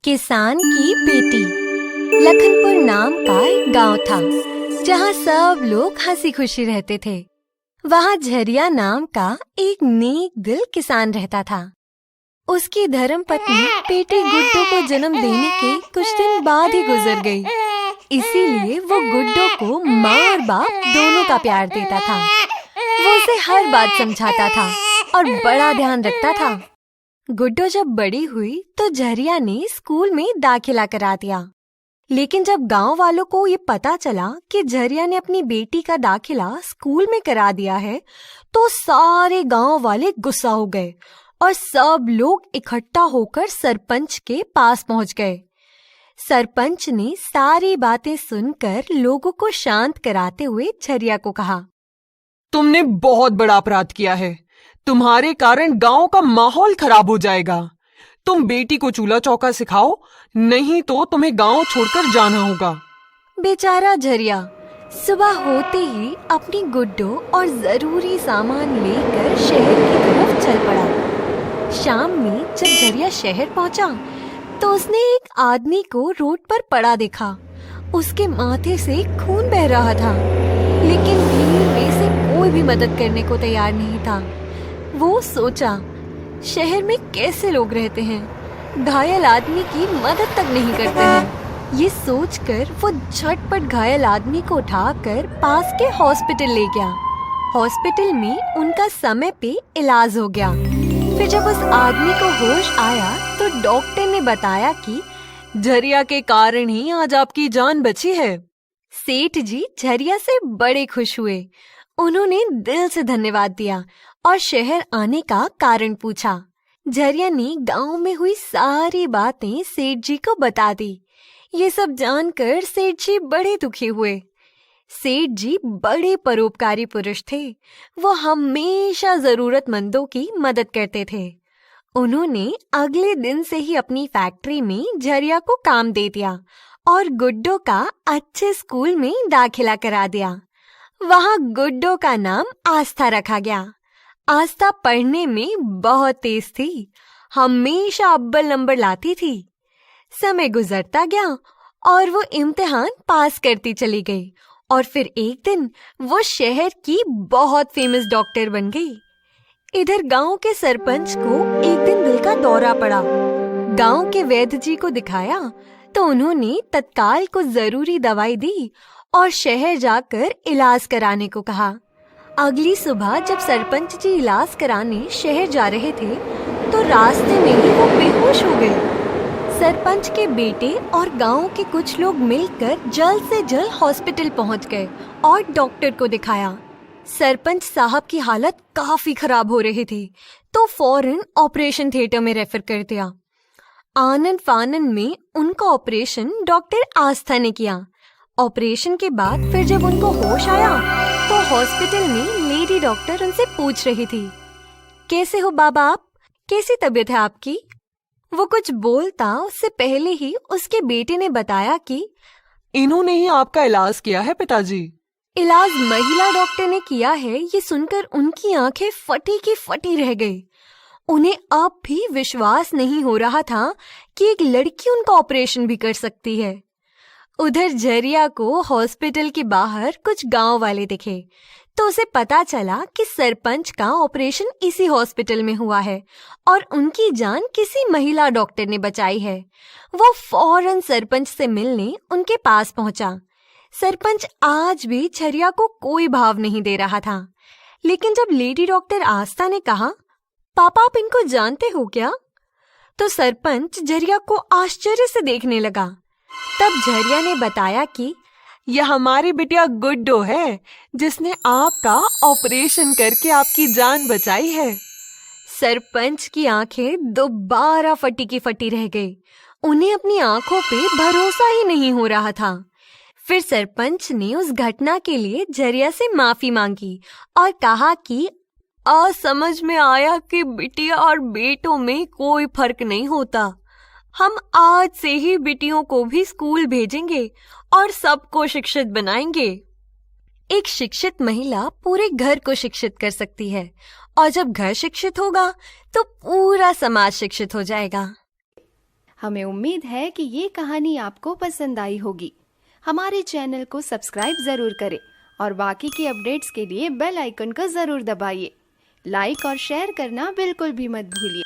किसान की बेटी। लखनपुर नाम का एक गांव था जहां सब लोग हंसी खुशी रहते थे। वहां झरिया नाम का एक नेक दिल किसान रहता था। उसकी धर्मपत्नी बेटे गुड्डो को जन्म देने के कुछ दिन बाद ही गुजर गई। इसीलिए वो गुड्डो को माँ और बाप दोनों का प्यार देता था। वो उसे हर बात समझाता था और बड़ा ध्यान रखता था। गुड्डो जब बड़ी हुई तो झरिया ने स्कूल में दाखिला करा दिया। लेकिन जब गांव वालों को ये पता चला कि झरिया ने अपनी बेटी का दाखिला स्कूल में करा दिया है, तो सारे गांव वाले गुस्सा हो गए और सब लोग इकट्ठा होकर सरपंच के पास पहुंच गए। सरपंच ने सारी बातें सुनकर लोगों को शांत कराते हुए झरिया को कहा, तुमने बहुत बड़ा अपराध किया है। तुम्हारे कारण गांव का माहौल खराब हो जाएगा। तुम बेटी को चूल्हा चौका सिखाओ, नहीं तो तुम्हें गांव छोड़कर जाना होगा। बेचारा झरिया सुबह होते ही अपनी गुड्डो और जरूरी सामान लेकर शहर की तरफ चल पड़ा। शाम में जब झरिया शहर पहुंचा तो उसने एक आदमी को रोड पर पड़ा देखा। उसके माथे से खून बह रहा था, लेकिन भीड़ में से कोई भी मदद करने को तैयार नहीं था। वो सोचा, शहर में कैसे लोग रहते हैं, घायल आदमी की मदद तक नहीं करते हैं। ये सोचकर वो झटपट घायल आदमी को उठाकर पास के हॉस्पिटल ले गया। हॉस्पिटल में उनका समय पे इलाज हो गया। फिर जब उस आदमी को होश आया तो डॉक्टर ने बताया कि झरिया के कारण ही आज आपकी जान बची है। सेठ जी झरिया से बड़े खुश हुए। उन्होंने दिल से धन्यवाद दिया और शहर आने का कारण पूछा। झरिया ने गांव में हुई सारी बातें सेठ जी को बता दी। ये सब जानकर सेठ जी बड़े दुखी हुए। सेठ जी बड़े परोपकारी पुरुष थे। वो हमेशा जरूरतमंदों की मदद करते थे। उन्होंने अगले दिन से ही अपनी फैक्ट्री में झरिया को काम दे दिया और गुड्डो का अच्छे स्कूल में दाखिला करा दिया। वहाँ गुड्डो का नाम आस्था रखा गया। आस्था पढ़ने में बहुत तेज थी, हमेशा अव्वल नंबर लाती थी। समय गुजरता गया और वो इम्तिहान पास करती चली गई और फिर एक दिन वो शहर की बहुत फेमस डॉक्टर बन गई। इधर गांव के सरपंच को एक दिन दिल का दौरा पड़ा। गांव के वैद्य जी को दिखाया तो उन्होंने तत्काल को जरूरी दवाई दी और शहर जाकर इलाज कराने को कहा। अगली सुबह जब सरपंच जी इलाज कराने शहर जा रहे थे तो रास्ते में ही वो बेहोश हो गए। सरपंच के बेटे और गांव के कुछ लोग मिलकर जल्द से जल्द हॉस्पिटल पहुंच गए और डॉक्टर को दिखाया। सरपंच साहब की हालत काफी खराब हो रही थी तो फौरन ऑपरेशन थिएटर में रेफर कर दिया। आनन फानन में उनका ऑपरेशन डॉक्टर आस्था ने किया। ऑपरेशन के बाद फिर जब उनको होश आया तो हॉस्पिटल में लेडी डॉक्टर उनसे पूछ रही थी, कैसे हो बाबा आप, कैसी तबीयत है आपकी? वो कुछ बोलता उससे पहले ही उसके बेटे ने बताया कि इन्होंने ही आपका इलाज किया है पिताजी। इलाज महिला डॉक्टर ने किया है। ये सुनकर उनकी आंखें फटी की फटी रह गई। उन्हें अब भी विश्वास नहीं हो रहा था कि एक लड़की उनका ऑपरेशन भी कर सकती है। उधर झरिया को हॉस्पिटल के बाहर कुछ गांव वाले दिखे तो उसे पता चला कि सरपंच का ऑपरेशन इसी हॉस्पिटल में हुआ है और उनकी जान किसी महिला डॉक्टर ने बचाई है। वो फौरन सरपंच से मिलने उनके पास पहुंचा। सरपंच आज भी झरिया को कोई भाव नहीं दे रहा था, लेकिन जब लेडी डॉक्टर आस्था ने कहा, पापा आप इनको जानते हो क्या, तो सरपंच झरिया को आश्चर्य से देखने लगा। तब झरिया ने बताया कि यह हमारी बिटिया गुड्डो है, जिसने आपका ऑपरेशन करके आपकी जान बचाई है। सरपंच की आंखें दोबारा फटी की फटी रह गई। उन्हें अपनी आंखों पे भरोसा ही नहीं हो रहा था। फिर सरपंच ने उस घटना के लिए झरिया से माफी मांगी और कहा कि आज समझ में आया कि बिटिया और बेटों में कोई फर्क नहीं होता। हम आज से ही बिटियों को भी स्कूल भेजेंगे और सबको शिक्षित बनाएंगे। एक शिक्षित महिला पूरे घर को शिक्षित कर सकती है और जब घर शिक्षित होगा तो पूरा समाज शिक्षित हो जाएगा। हमें उम्मीद है कि ये कहानी आपको पसंद आई होगी। हमारे चैनल को सब्सक्राइब जरूर करें और बाकी की अपडेट्स के लिए बेल आइकन को जरूर दबाइए। लाइक और शेयर करना बिल्कुल भी मत भूलिए।